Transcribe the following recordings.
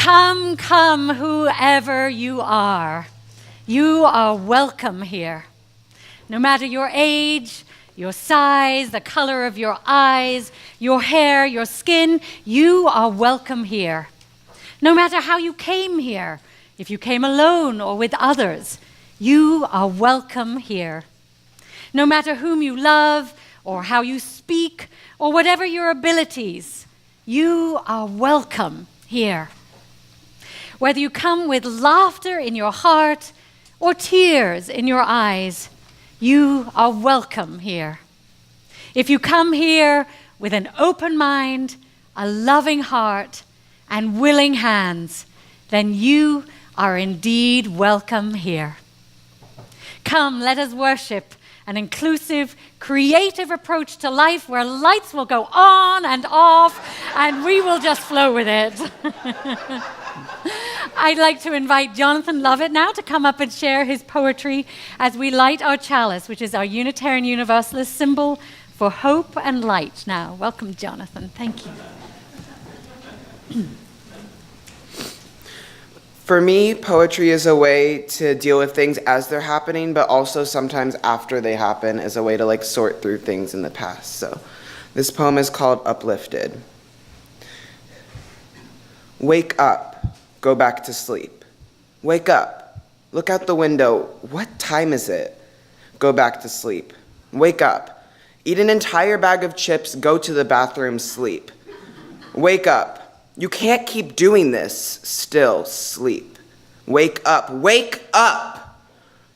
Come, come, whoever you are. You are welcome here. No matter your age, your size, the color of your eyes, your hair, your skin, you are welcome here. No matter how you came here, if you came alone or with others, you are welcome here. No matter whom you love or how you speak or whatever your abilities, you are welcome here. Whether you come with laughter in your heart or tears in your eyes, you are welcome here. If you come here with an open mind, a loving heart, and willing hands, then you are indeed welcome here. Come, let us worship an inclusive, creative approach to life where lights will go on and off, and we will just flow with it. I'd like to invite Jonathan Lovett now to come up and share his poetry as we light our chalice, which is our Unitarian Universalist symbol for hope and light. Now, welcome, Jonathan. Thank you. For me, poetry is a way to deal with things as they're happening, but also sometimes after they happen as a way to sort through things in the past. So this poem is called Uplifted. Wake up, go back to sleep. Wake up, look out the window. What time is it? Go back to sleep. Wake up, eat an entire bag of chips, go to the bathroom, sleep. Wake up. You can't keep doing this, still sleep. Wake up, wake up!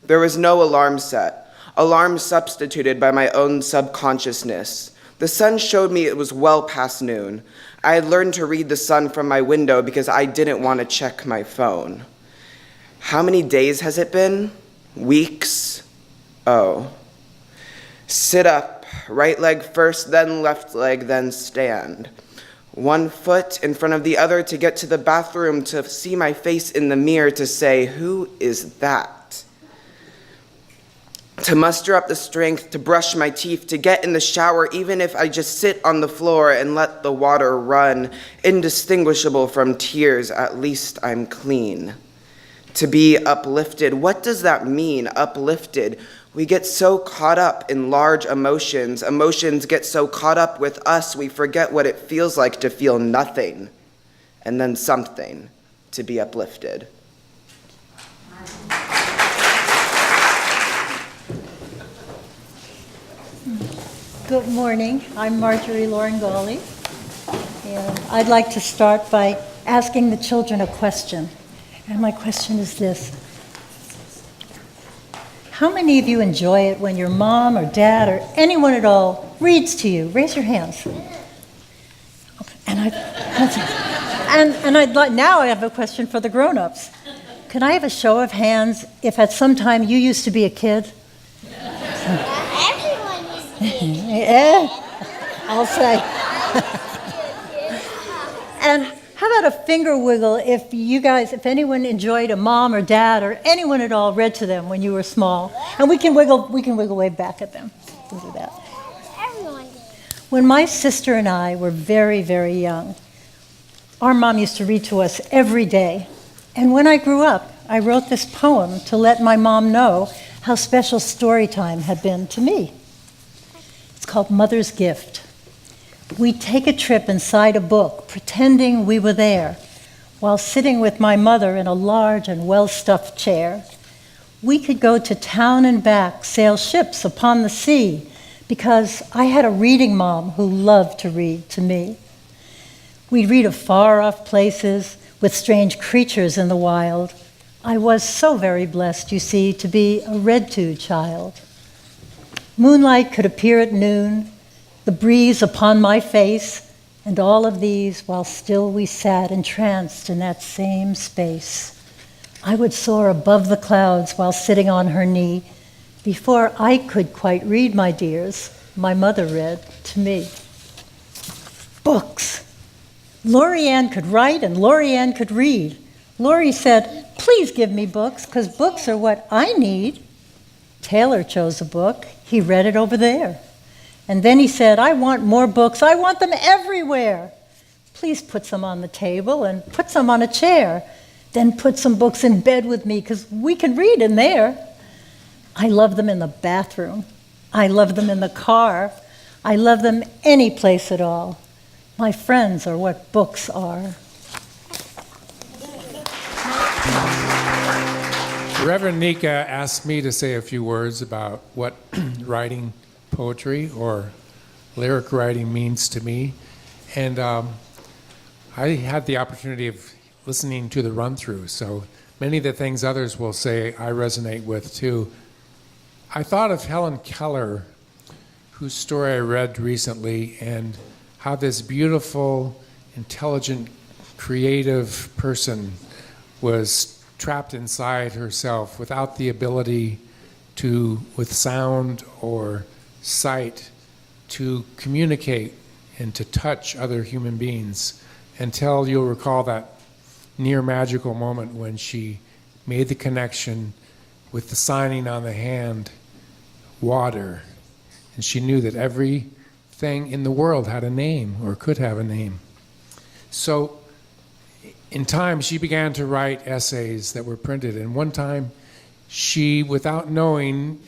There was no alarm set. Alarm substituted by my own subconsciousness. The sun showed me it was well past noon. I had learned to read the sun from my window because I didn't want to check my phone. How many days has it been? Weeks? Oh. Sit up, right leg first, then left leg, then stand. One foot in front of the other to get to the bathroom, to see my face in the mirror, to say, who is that? To muster up the strength, to brush my teeth, to get in the shower, even if I just sit on the floor and let the water run, indistinguishable from tears, at least I'm clean. To be uplifted, what does that mean, uplifted? We get so caught up in large emotions. Emotions get so caught up with us, we forget what it feels like to feel nothing, and then something, to be uplifted. Good morning. I'm Marjorie Loringoli, and I'd like to start by asking the children a question. And my question is this. How many of you enjoy it when your mom or dad or anyone at all reads to you? Raise your hands. Okay. Now I have a question for the grown-ups. Can I have a show of hands if at some time you used to be a kid? Everyone used to be a kid. Yeah, I'll say. And how about a finger wiggle if anyone enjoyed a mom or dad or anyone at all read to them when you were small? And we can wiggle way back at them. We'll do that. Everyone did. When my sister and I were very, very young, our mom used to read to us every day. And when I grew up, I wrote this poem to let my mom know how special story time had been to me. It's called Mother's Gift. We'd take a trip inside a book, pretending we were there, while sitting with my mother in a large and well-stuffed chair. We could go to town and back, sail ships upon the sea, because I had a reading mom who loved to read to me. We'd read of far-off places with strange creatures in the wild. I was so very blessed, you see, to be a read-to child. Moonlight could appear at noon, the breeze upon my face, and all of these while still we sat entranced in that same space. I would soar above the clouds while sitting on her knee. Before I could quite read, my dears, my mother read to me. Books. Lori Ann could write and Lori Ann could read. Lori said, please give me books, because books are what I need. Taylor chose a book. He read it over there. And then he said, I want more books. I want them everywhere. please put some on the table and put some on a chair. Then put some books in bed with me because we can read in there. I love them in the bathroom. I love them in the car. I love them any place at all. My friends are what books are. Rev Nica asked me to say a few words about what writing poetry or lyric writing means to me. And I had the opportunity of listening to the run-through, so many of the things others will say I resonate with too. I thought of Helen Keller, whose story I read recently, and how this beautiful, intelligent, creative person was trapped inside herself without the ability to, with sound or sight, to communicate and to touch other human beings until you'll recall that near magical moment when she made the connection with the signing on the hand, water, and she knew that everything in the world had a name or could have a name. So in time she began to write essays that were printed, and one time she, without knowing,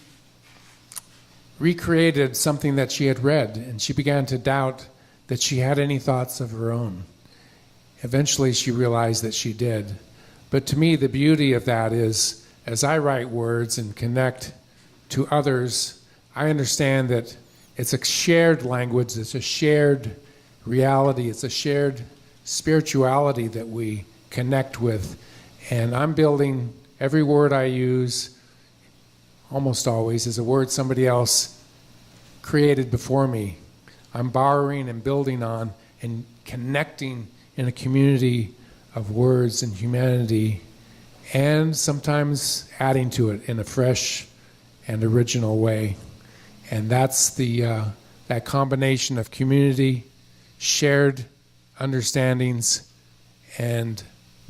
recreated something that she had read, and she began to doubt that she had any thoughts of her own. Eventually she realized that she did. But to me, the beauty of that is, as I write words and connect to others, I understand that it's a shared language, it's a shared reality, it's a shared spirituality that we connect with. And I'm building every word I use, almost always, is a word somebody else created before me. I'm borrowing and building on and connecting in a community of words and humanity, and sometimes adding to it in a fresh and original way. And that's that combination of community, shared understandings, and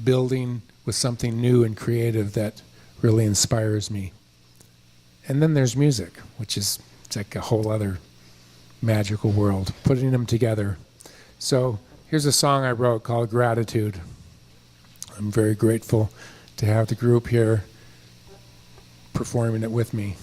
building with something new and creative that really inspires me. And then there's music, which is, it's like a whole other magical world, putting them together. So here's a song I wrote called Gratitude. I'm very grateful to have the group here performing it with me.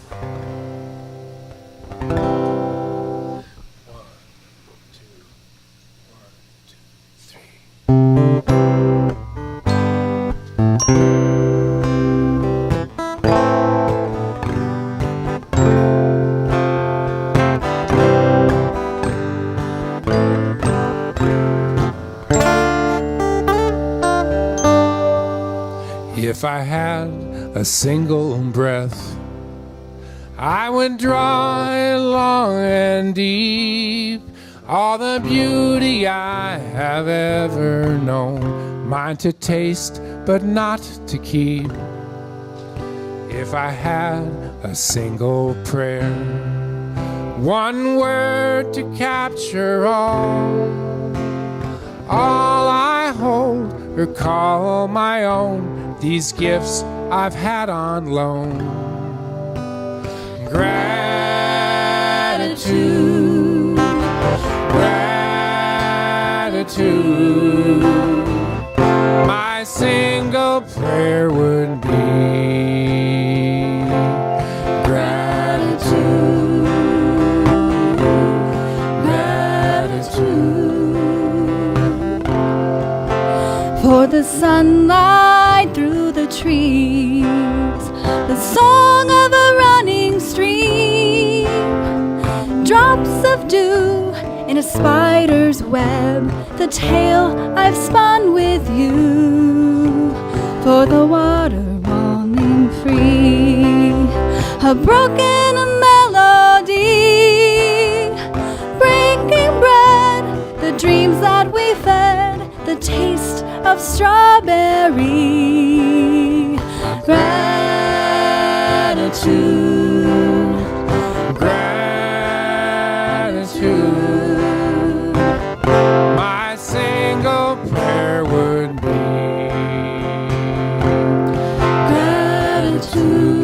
If I had a single breath, I would draw it long and deep, all the beauty I have ever known, mine to taste but not to keep. If I had a single prayer, one word to capture all I hold or call my own, these gifts I've had on loan. Gratitude, gratitude, my single prayer would be gratitude, gratitude, for the sunlight through the trees, the song of a running stream, drops of dew in a spider's web, the tale I've spun with you, for the water running free, a broken melody, breaking bread, the dreams that we fed, the taste of strawberry. Gratitude, gratitude, my single prayer would be gratitude,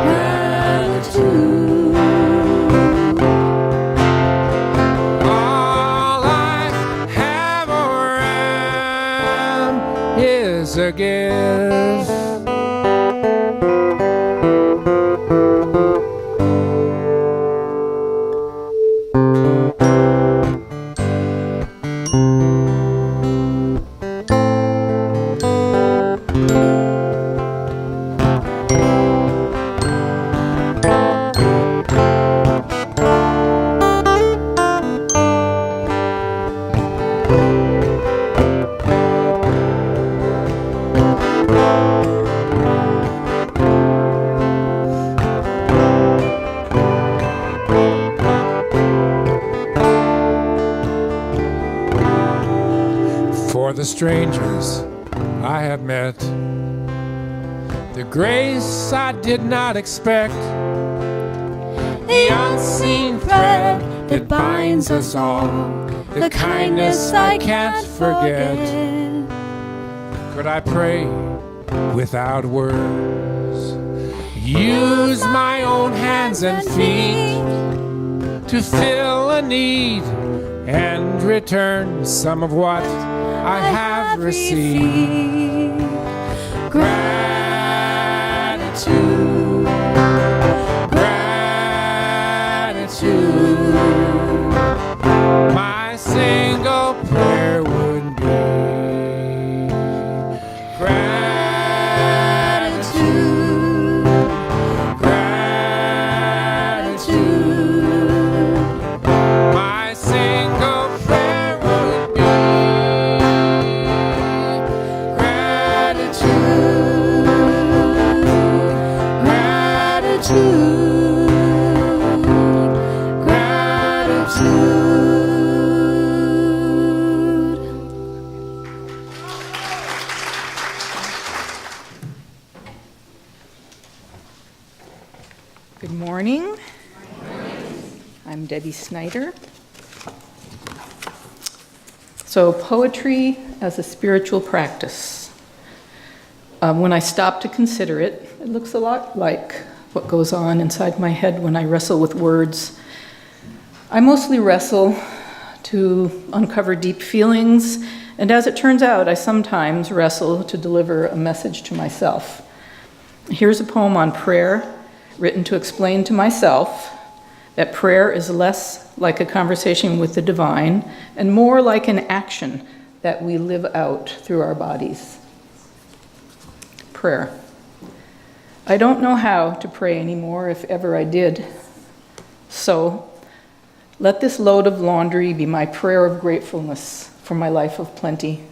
gratitude. All I as a gift. For the strangers I have met, the grace I did not expect, The unseen thread that binds us all, the kindness I can't forget. could I pray without words, use my own hands and feet to fill a need and return some of what I have received. Gratitude, gratitude. My single prayer would be gratitude, gratitude. My single prayer would be gratitude, gratitude, gratitude. Good morning. I'm Debbie Snyder. So, poetry as a spiritual practice. When I stop to consider it, it looks a lot like what goes on inside my head when I wrestle with words. I mostly wrestle to uncover deep feelings, and as it turns out, I sometimes wrestle to deliver a message to myself. Here's a poem on prayer, written to explain to myself that prayer is less like a conversation with the divine and more like an action that we live out through our bodies. Prayer. I don't know how to pray anymore, if ever I did. So, let this load of laundry be my prayer of gratefulness for my life of plenty.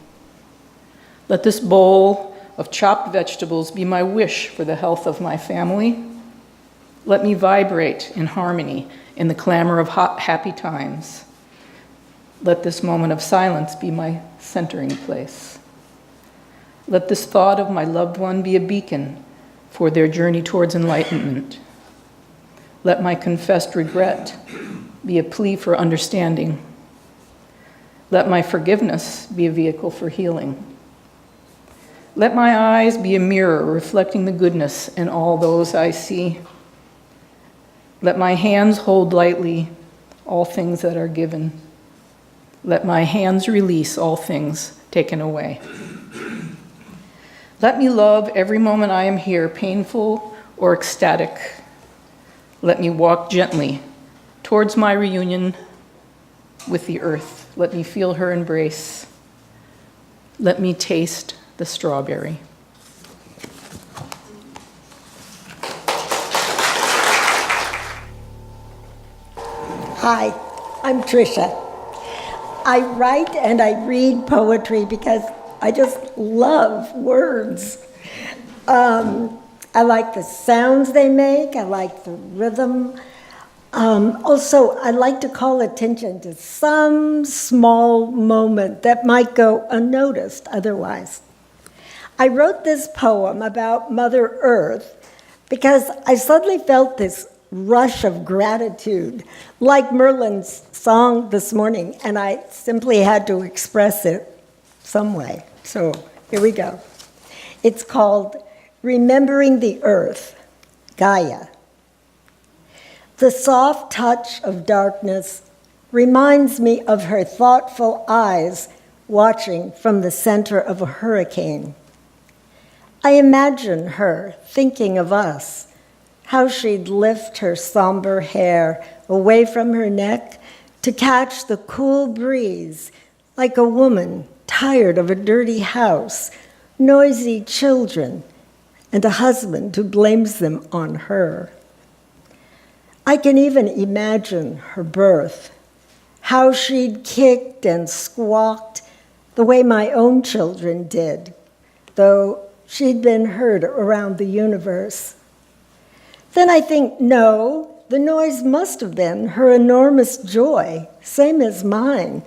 Let this bowl of chopped vegetables be my wish for the health of my family. Let me vibrate in harmony in the clamor of happy times. Let this moment of silence be my centering place. Let this thought of my loved one be a beacon for their journey towards enlightenment. Let my confessed regret be a plea for understanding. Let my forgiveness be a vehicle for healing. Let my eyes be a mirror reflecting the goodness in all those I see. Let my hands hold lightly all things that are given. Let my hands release all things taken away. Let me love every moment I am here, painful or ecstatic. Let me walk gently towards my reunion with the earth. Let me feel her embrace. Let me taste the strawberry. Hi, I'm Trisha. I write and I read poetry because I just love words. I like the sounds they make, I like the rhythm. Also, I like to call attention to some small moment that might go unnoticed otherwise. I wrote this poem about Mother Earth because I suddenly felt this rush of gratitude, like Merlin's song this morning, and I simply had to express it some way. So here we go. It's called Remembering the Earth, Gaia. The soft touch of darkness reminds me of her thoughtful eyes watching from the center of a hurricane. I imagine her thinking of us, how she'd lift her somber hair away from her neck to catch the cool breeze, like a woman tired of a dirty house, noisy children, and a husband who blames them on her. I can even imagine her birth, how she'd kicked and squawked the way my own children did, though she'd been heard around the universe. Then I think, no, the noise must have been her enormous joy, same as mine,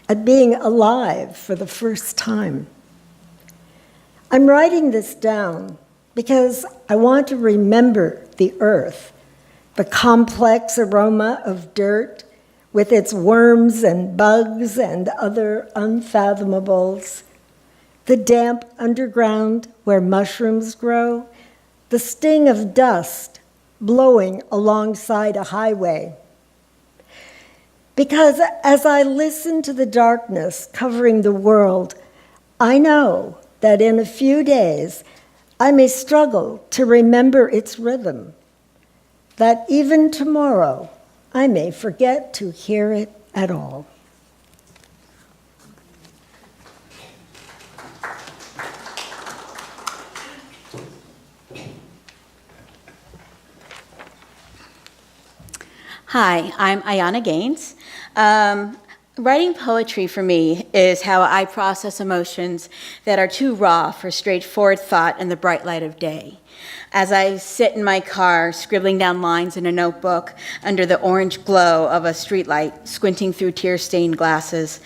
at being alive for the first time. I'm writing this down because I want to remember the earth, the complex aroma of dirt with its worms and bugs and other unfathomable, the damp underground where mushrooms grow, the sting of dust blowing alongside a highway. Because as I listen to the darkness covering the world, I know that in a few days I may struggle to remember its rhythm, that even tomorrow I may forget to hear it at all. Hi, I'm Ayana Gaines. Writing poetry for me is how I process emotions that are too raw for straightforward thought in the bright light of day. As I sit in my car, scribbling down lines in a notebook under the orange glow of a streetlight, squinting through tear-stained glasses,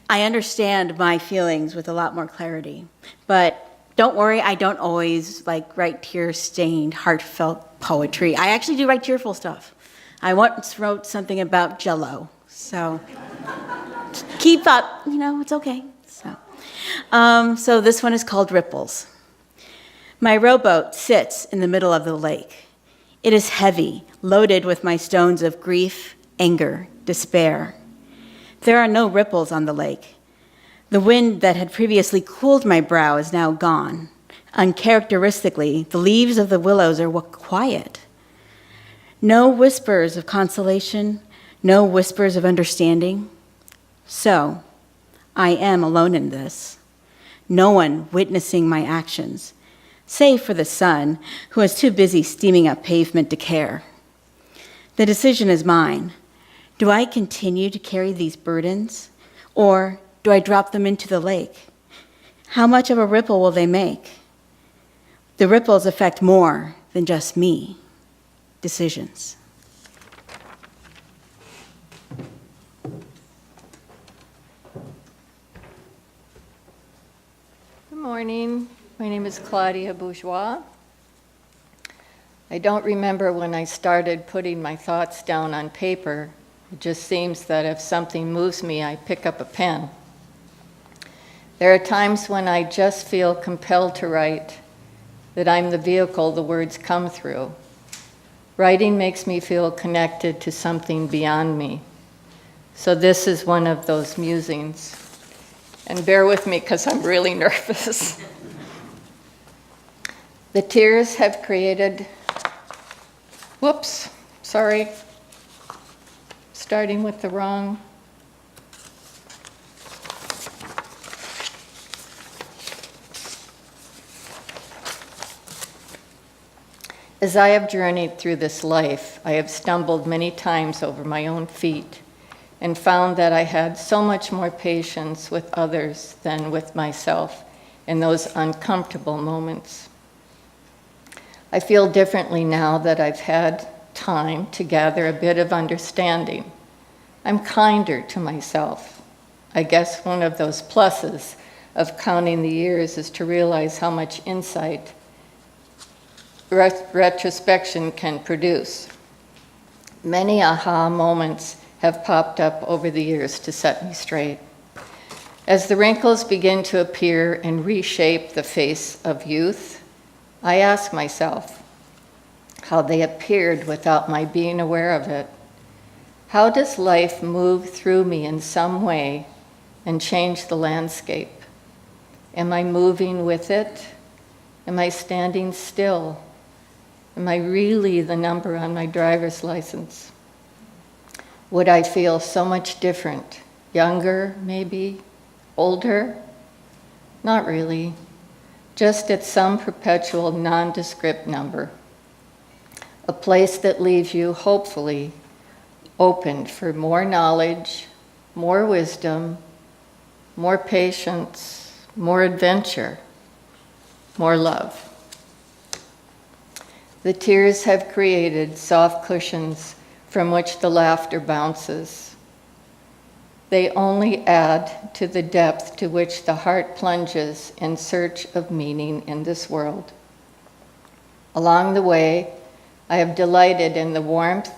I understand my feelings with a lot more clarity. But don't worry, I don't always write tear-stained, heartfelt poetry. I actually do write tearful stuff. I once wrote something about Jell-O, so keep up, it's okay. So this one is called Ripples. My rowboat sits in the middle of the lake. It is heavy, loaded with my stones of grief, anger, despair. There are no ripples on the lake. The wind that had previously cooled my brow is now gone. Uncharacteristically, the leaves of the willows are quiet. No whispers of consolation, no whispers of understanding. So, I am alone in this. No one witnessing my actions, save for the sun, who is too busy steaming up pavement to care. The decision is mine. Do I continue to carry these burdens, or do I drop them into the lake? How much of a ripple will they make? The ripples affect more than just me. Decisions. Good morning. My name is Claudia Bourgeois. I don't remember when I started putting my thoughts down on paper. It just seems that if something moves me, I pick up a pen. There are times when I just feel compelled to write, that I'm the vehicle the words come through. Writing makes me feel connected to something beyond me. So this is one of those musings. And bear with me because I'm really nervous. The tears have created, whoops, sorry, starting with the wrong. As I have journeyed through this life, I have stumbled many times over my own feet and found that I had so much more patience with others than with myself in those uncomfortable moments. I feel differently now that I've had time to gather a bit of understanding. I'm kinder to myself. I guess one of those pluses of counting the years is to realize how much insight retrospection can produce. Many aha moments have popped up over the years to set me straight. As the wrinkles begin to appear and reshape the face of youth, I ask myself how they appeared without my being aware of it. How does life move through me in some way and change the landscape? Am I moving with it? Am I standing still? Am I really the number on my driver's license? Would I feel so much different? Younger, maybe? Older? Not really. Just at some perpetual nondescript number. A place that leaves you, hopefully, opened for more knowledge, more wisdom, more patience, more adventure, more love. The tears have created soft cushions from which the laughter bounces. They only add to the depth to which the heart plunges in search of meaning in this world. Along the way, I have delighted in the warmth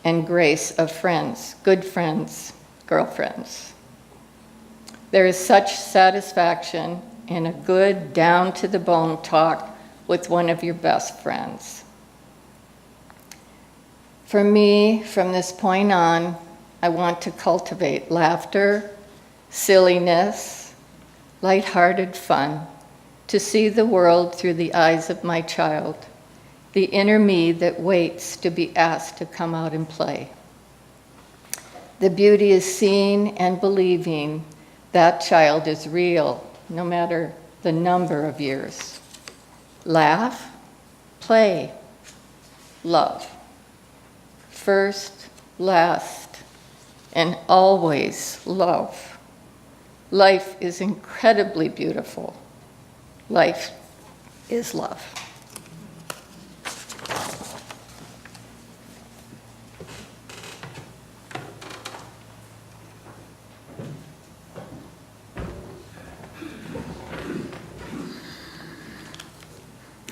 and grace of friends, good friends, girlfriends. There is such satisfaction in a good, down-to-the-bone talk with one of your best friends. For me, from this point on, I want to cultivate laughter, silliness, lighthearted fun, to see the world through the eyes of my child, the inner me that waits to be asked to come out and play. The beauty is seeing and believing that child is real, no matter the number of years. Laugh, play, love. First, last, and always love. Life is incredibly beautiful. Life is love.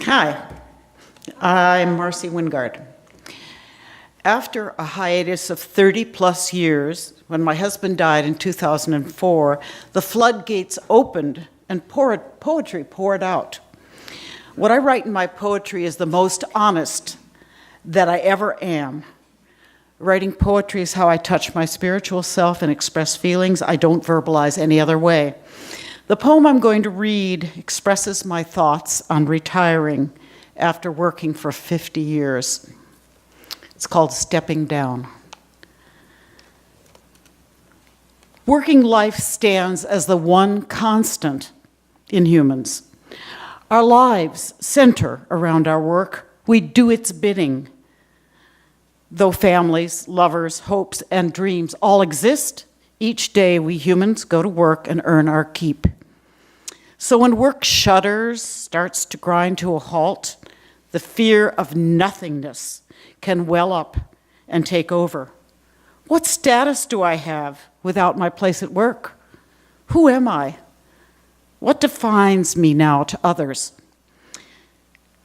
Hi, I'm Marcy Wingard. After a hiatus of 30 plus years, when my husband died in 2004, the floodgates opened and poetry poured out. What I write in my poetry is the most honest that I ever am. Writing poetry is how I touch my spiritual self and express feelings I don't verbalize any other way. The poem I'm going to read expresses my thoughts on retiring after working for 50 years. It's called Stepping Down. Working life stands as the one constant in humans. Our lives center around our work. We do its bidding. Though families, lovers, hopes, and dreams all exist, each day we humans go to work and earn our keep. So when work shudders, starts to grind to a halt, the fear of nothingness can well up and take over. What status do I have without my place at work? Who am I? What defines me now to others?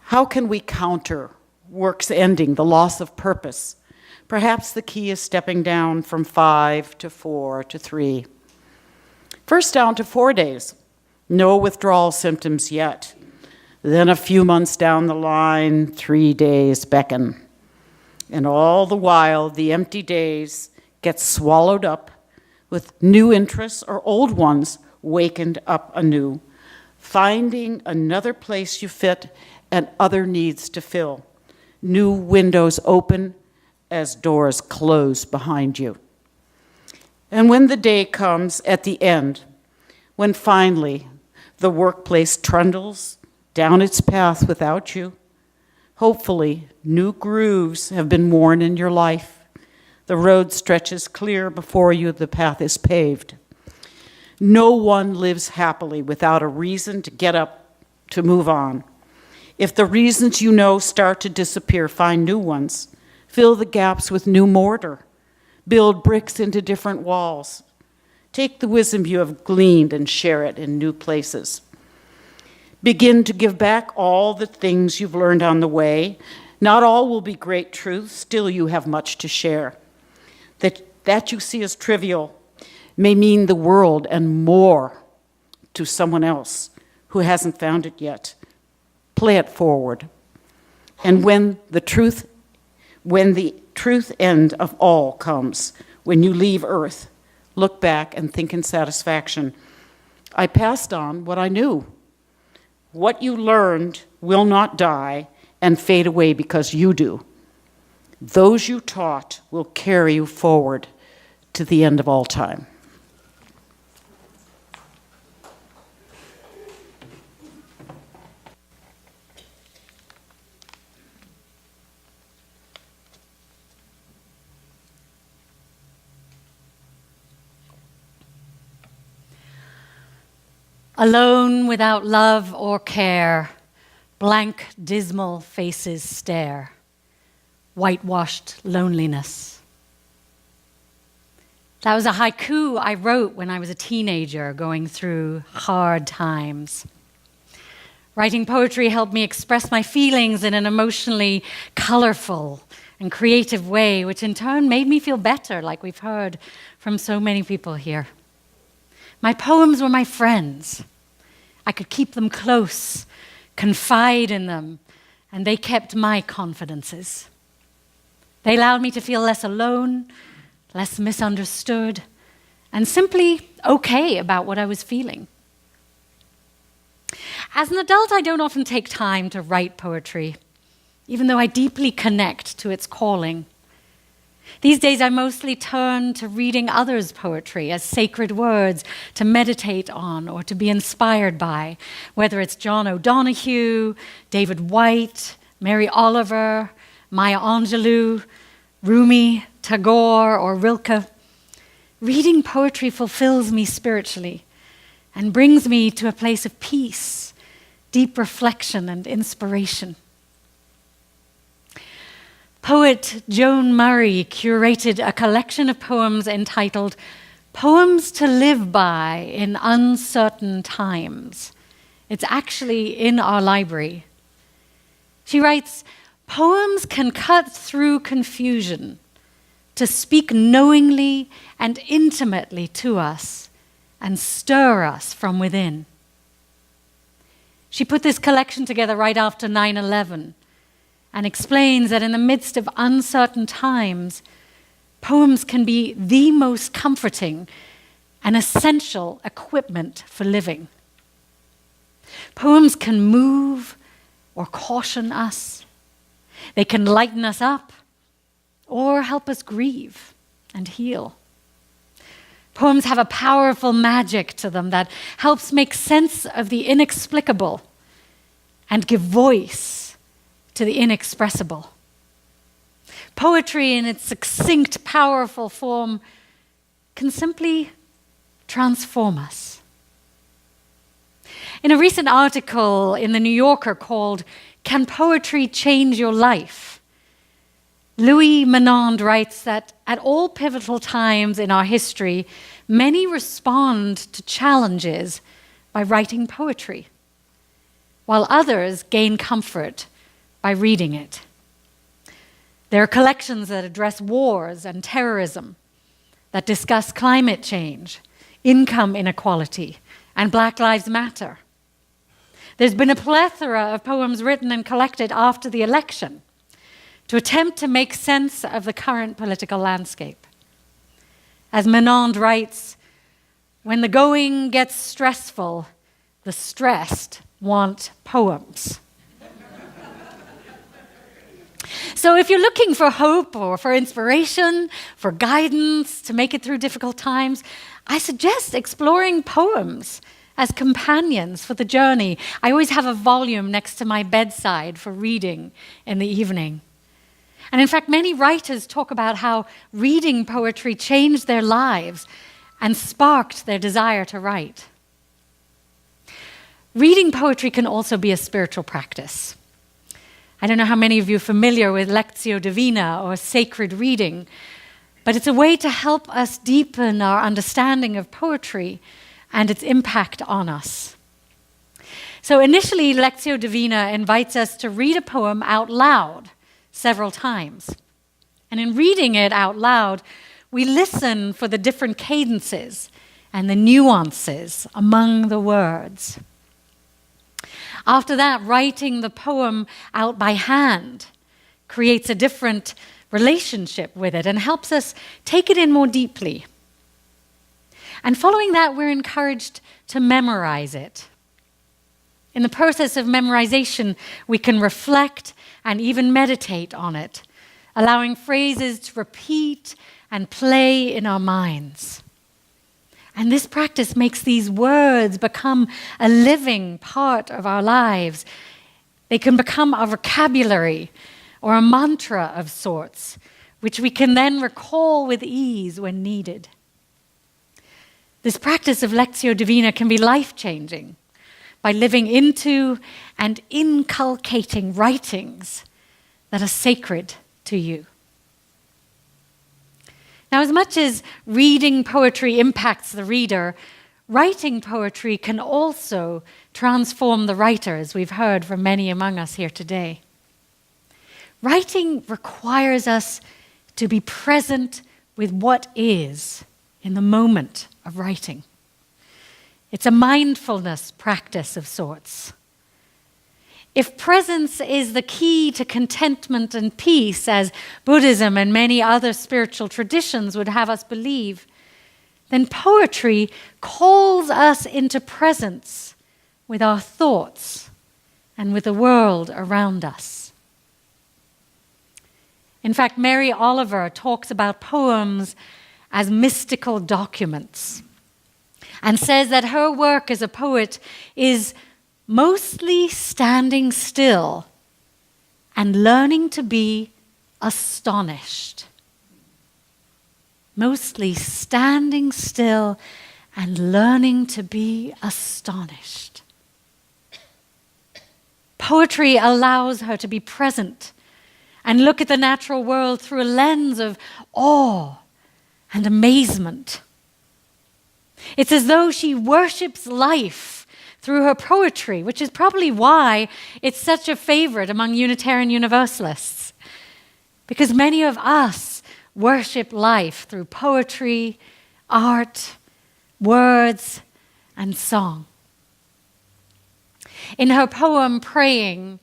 How can we counter work's ending, the loss of purpose? Perhaps the key is stepping down from 5 to 4 to 3. First down to 4 days. No withdrawal symptoms yet. Then a few months down the line, 3 days beckon. And all the while, the empty days get swallowed up with new interests or old ones wakened up anew, finding another place you fit and other needs to fill. New windows open as doors close behind you. And when the day comes at the end, when finally the workplace trundles down its path without you, hopefully new grooves have been worn in your life. The road stretches clear before you, the path is paved. No one lives happily without a reason to get up, to move on. If the reasons you know start to disappear, find new ones. Fill the gaps with new mortar. Build bricks into different walls. Take the wisdom you have gleaned and share it in new places. Begin to give back all the things you've learned on the way. Not all will be great truths, still you have much to share. That you see as trivial may mean the world and more to someone else who hasn't found it yet. Play it forward. And when the truth end of all comes, when you leave Earth, look back and think in satisfaction. I passed on what I knew. What you learned will not die and fade away because you do. Those you taught will carry you forward to the end of all time. Alone without love or care, blank, dismal faces stare, whitewashed loneliness. That was a haiku I wrote when I was a teenager going through hard times. Writing poetry helped me express my feelings in an emotionally colorful and creative way, which in turn made me feel better, like we've heard from so many people here. My poems were my friends. I could keep them close, confide in them, and they kept my confidences. They allowed me to feel less alone, less misunderstood, and simply okay about what I was feeling. As an adult, I don't often take time to write poetry, even though I deeply connect to its calling. These days, I mostly turn to reading others' poetry as sacred words to meditate on or to be inspired by, whether it's John O'Donohue, David Whyte, Mary Oliver, Maya Angelou, Rumi, Tagore, or Rilke. Reading poetry fulfills me spiritually and brings me to a place of peace, deep reflection, and inspiration. Poet Joan Murray curated a collection of poems entitled Poems to Live By in Uncertain Times. It's actually in our library. She writes, "Poems can cut through confusion to speak knowingly and intimately to us and stir us from within." She put this collection together right after 9/11 and explains that in the midst of uncertain times, poems can be the most comforting and essential equipment for living. Poems can move or caution us. They can lighten us up or help us grieve and heal. Poems have a powerful magic to them that helps make sense of the inexplicable and give voice to the inexpressible. Poetry in its succinct, powerful form can simply transform us. In a recent article in The New Yorker called "Can Poetry Change Your Life?", Louis Menand writes that at all pivotal times in our history, many respond to challenges by writing poetry, while others gain comfort by reading it. There are collections that address wars and terrorism, that discuss climate change, income inequality, and Black Lives Matter. There's been a plethora of poems written and collected after the election to attempt to make sense of the current political landscape. As Menand writes, "When the going gets stressful, the stressed want poems." So if you're looking for hope or for inspiration, for guidance to make it through difficult times, I suggest exploring poems as companions for the journey. I always have a volume next to my bedside for reading in the evening. And in fact, many writers talk about how reading poetry changed their lives and sparked their desire to write. Reading poetry can also be a spiritual practice. I don't know how many of you are familiar with Lectio Divina or sacred reading, but it's a way to help us deepen our understanding of poetry and its impact on us. So initially, Lectio Divina invites us to read a poem out loud several times. And in reading it out loud, we listen for the different cadences and the nuances among the words. After that, writing the poem out by hand creates a different relationship with it and helps us take it in more deeply. And following that, we're encouraged to memorize it. In the process of memorization, we can reflect and even meditate on it, allowing phrases to repeat and play in our minds. And this practice makes these words become a living part of our lives. They can become a vocabulary or a mantra of sorts, which we can then recall with ease when needed. This practice of Lectio Divina can be life-changing by living into and inculcating writings that are sacred to you. Now, as much as reading poetry impacts the reader, writing poetry can also transform the writer, as we've heard from many among us here today. Writing requires us to be present with what is in the moment of writing. It's a mindfulness practice of sorts. If presence is the key to contentment and peace, as Buddhism and many other spiritual traditions would have us believe, then poetry calls us into presence with our thoughts and with the world around us. In fact, Mary Oliver talks about poems as mystical documents and says that her work as a poet is mostly standing still and learning to be astonished. Mostly standing still and learning to be astonished. Poetry allows her to be present and look at the natural world through a lens of awe and amazement. It's as though she worships life through her poetry, which is probably why it's such a favorite among Unitarian Universalists. Because many of us worship life through poetry, art, words, and song. In her poem, Praying,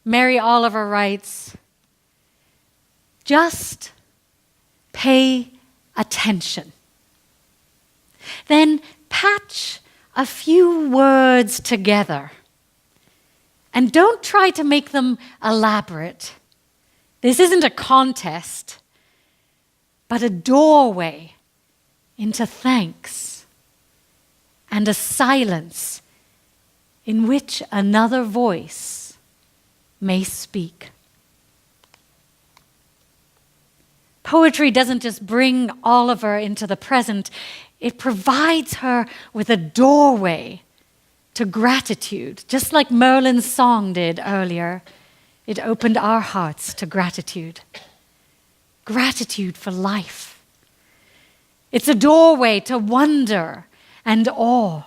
Mary Oliver writes, "Just pay attention. Then patch a few words together. And don't try to make them elaborate. This isn't a contest, but a doorway into thanks and a silence in which another voice may speak." Poetry doesn't just bring Oliver into the present, it provides her with a doorway to gratitude. Just like Merlin's song did earlier, it opened our hearts to gratitude. Gratitude for life. It's a doorway to wonder and awe.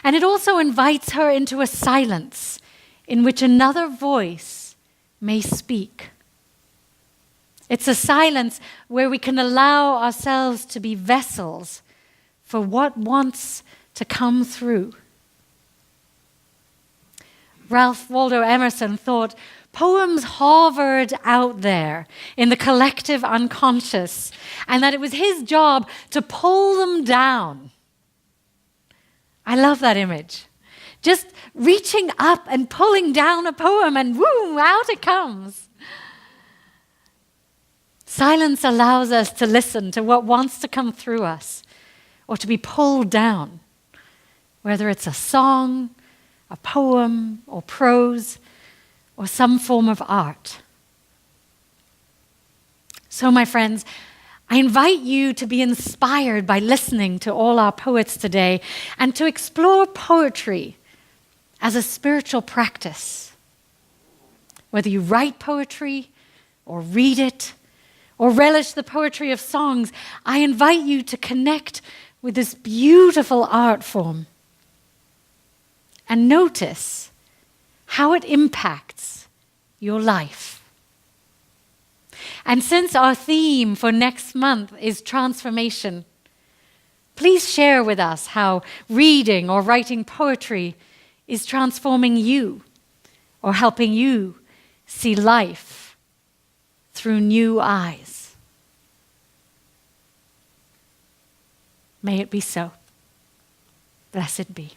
And it also invites her into a silence in which another voice may speak. It's a silence where we can allow ourselves to be vessels for what wants to come through. Ralph Waldo Emerson thought poems hovered out there in the collective unconscious, and that it was his job to pull them down. I love that image. Just reaching up and pulling down a poem, and woo, out it comes. Silence allows us to listen to what wants to come through us or to be pulled down, whether it's a song, a poem, or prose, or some form of art. So, my friends, I invite you to be inspired by listening to all our poets today and to explore poetry as a spiritual practice. Whether you write poetry or read it, or relish the poetry of songs, I invite you to connect with this beautiful art form and notice how it impacts your life. And since our theme for next month is transformation, please share with us how reading or writing poetry is transforming you or helping you see life through new eyes. May it be so. Blessed be.